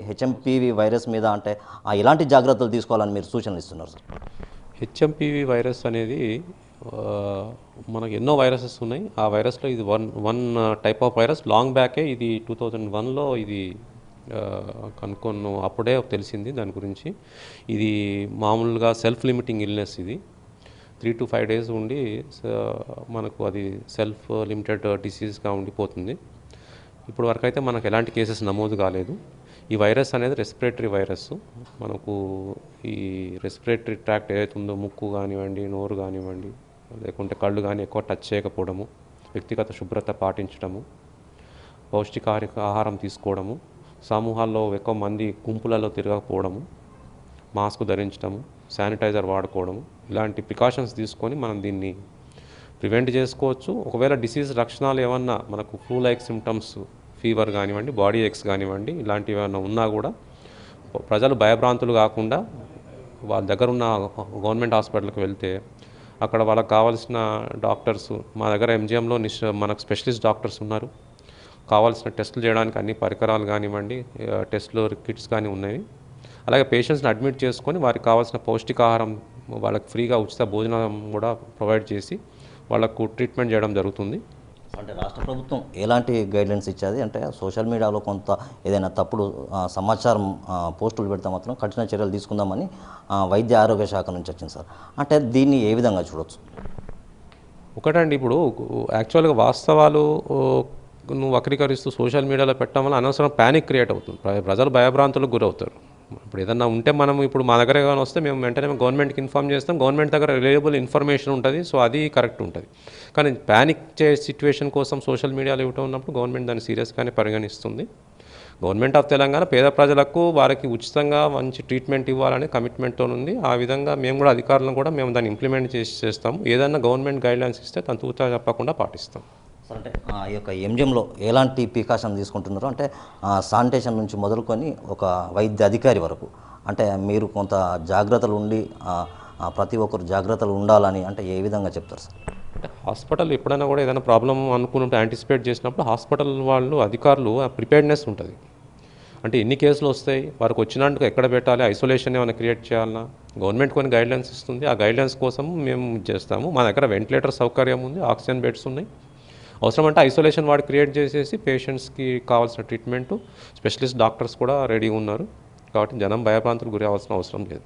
HMPV virus మీద అంటే ఎలాంటి జాగ్రత్తలు తీసుకోవాలని మీరు సూచనలు ఇస్తున్నారు సార్? హెచ్ఎంపీవీ వైరస్ అనేది మనకు ఎన్నో వైరసెస్ ఉన్నాయి. ఆ వైరస్లో ఇది one type of virus. Long బ్యాకే ఇది 2001లో ఇది కనుక్కొన్న అప్పుడే తెలిసింది దాని గురించి. ఇది మామూలుగా సెల్ఫ్ లిమిటింగ్ ఇల్నెస్. ఇది 3 to 5 days ఉండి మనకు అది సెల్ఫ్ లిమిటెడ్ డిసీజ్గా ఉండిపోతుంది. ఇప్పుడు వరకు అయితే మనకు ఎలాంటి కేసెస్ నమోదు కాలేదు. ఈ వైరస్ అనేది రెస్పిరేటరీ వైరస్. మనకు ఈ రెస్పిరేటరీ ట్రాక్ట్ ఏదైతే ఉందో ముక్కు కానివ్వండి, నోరు కానివ్వండి, లేకుంటే కళ్ళు కానీ ఎక్కువ టచ్ చేయకపోవడము, వ్యక్తిగత శుభ్రత పాటించడము, ఆహారం తీసుకోవడము, సమూహాల్లో ఎక్కువ మంది గుంపులలో తిరగకపోవడము, మాస్క్ ధరించడము, శానిటైజర్ వాడుకోవడము, ఇలాంటి ప్రికాషన్స్ తీసుకొని మనం దీన్ని ప్రివెంట్ చేసుకోవచ్చు. ఒకవేళ డిసీజ్ లక్షణాలు ఏమన్నా మనకు ఫ్లూ లైక్ సిమ్టమ్స్, ఫీవర్ కానివ్వండి, బాడీ ఏక్స్ కానివ్వండి, ఇలాంటివి ఏమైనా ఉన్నా కూడా ప్రజలు భయభ్రాంతులు కాకుండా వాళ్ళ దగ్గర ఉన్న గవర్నమెంట్ హాస్పిటల్కి వెళ్తే అక్కడ వాళ్ళకి కావాల్సిన డాక్టర్స్, మా దగ్గర ఎంజిఎంలో మనకు స్పెషలిస్ట్ డాక్టర్స్ ఉన్నారు. కావాల్సిన టెస్టులు చేయడానికి అన్ని పరికరాలు కానివ్వండి, టెస్టులు కిట్స్ కానీ ఉన్నాయి. అలాగే పేషెంట్స్ని అడ్మిట్ చేసుకొని వారికి కావాల్సిన పౌష్టికాహారం, వాళ్ళకి ఫ్రీగా ఉచిత భోజనం కూడా ప్రొవైడ్ చేసి వాళ్ళకు ట్రీట్మెంట్ చేయడం జరుగుతుంది. అంటే రాష్ట్ర ప్రభుత్వం ఎలాంటి గైడ్లైన్స్ ఇచ్చేది అంటే సోషల్ మీడియాలో కొంత ఏదైనా తప్పుడు సమాచారం పోస్టులు పెడితే మాత్రం కఠిన చర్యలు తీసుకుందామని వైద్య ఆరోగ్య శాఖ నుంచి వచ్చింది సార్. అంటే దీన్ని ఏ విధంగా చూడవచ్చు? ఒకటండి, ఇప్పుడు యాక్చువల్గా వాస్తవాలు వక్రీకరిస్తూ సోషల్ మీడియాలో పెట్టడం వల్ల అనవసరం ప్యానిక్ క్రియేట్ అవుతుంది. ప్రజలు భయభ్రాంతులకు గురవుతారు. ఇప్పుడు ఏదన్నా ఉంటే మనం ఇప్పుడు మా దగ్గర ఏమైనా వస్తే మేము వెంటనే గవర్నమెంట్కి ఇన్ఫార్మ్ చేస్తాం. గవర్నమెంట్ దగ్గర రిలయబుల్ ఇన్ఫర్మేషన్ ఉంటుంది, సో అది కరెక్ట్ ఉంటుంది. కానీ ప్యానిక్ సిచ్యువేషన్ కోసం సోషల్ మీడియాలో ఇవ్వటం ఉన్నప్పుడు గవర్నమెంట్ దాన్ని సీరియస్గానే పరిగణిస్తుంది. గవర్నమెంట్ ఆఫ్ తెలంగాణ పేద ప్రజలకు వారికి ఉచితంగా మంచి ట్రీట్మెంట్ ఇవ్వాలనే కమిట్మెంట్తో ఉంది. ఆ విధంగా మేము కూడా అధికారులను కూడా మేము దాన్ని ఇంప్లిమెంట్ చేస్తాము. ఏదైనా గవర్నమెంట్ గైడ్లైన్స్ ఇస్తే దాన్ని తూచా చెప్పకుండా పాటిస్తాం. సార్ అంటే ఈ యొక్క ఎంజిఎంలో ఎలాంటి ప్రికాషన్ తీసుకుంటున్నారు? అంటే శానిటేషన్ నుంచి మొదలుకొని ఒక వైద్య అధికారి వరకు అంటే మీరు కొంత జాగ్రత్తలు ఉండి ప్రతి ఒక్కరు జాగ్రత్తలు ఉండాలని అంటే ఏ విధంగా చెప్తారు సార్? అంటే హాస్పిటల్ ఎప్పుడైనా కూడా ఏదైనా ప్రాబ్లం అనుకున్నప్పుడు యాంటిసిపేట్ చేసినప్పుడు హాస్పిటల్ వాళ్ళు అధికారులు ప్రిపేర్డ్నెస్ ఉంటుంది. అంటే ఎన్ని కేసులు వస్తాయి, వారికి వచ్చినట్టుగా ఎక్కడ పెట్టాలి, ఐసోలేషన్ ఏమైనా క్రియేట్ చేయాలన్నా గవర్నమెంట్ కొన్ని గైడ్లైన్స్ ఇస్తుంది. ఆ గైడ్లైన్స్ కోసం మేము చేస్తాము. మా దగ్గర వెంటిలేటర్ సౌకర్యం ఉంది, ఆక్సిజన్ బెడ్స్ ఉన్నాయి. అవసరమంటే ఐసోలేషన్ వార్డ్ క్రియేట్ చేసేసి పేషెంట్స్కి కావాల్సిన ట్రీట్మెంటు స్పెషలిస్ట్ డాక్టర్స్ కూడా రెడీగా ఉన్నారు. కాబట్టి జనం భయభ్రాంతులకు గురి అవ్వాల్సిన అవసరం లేదు.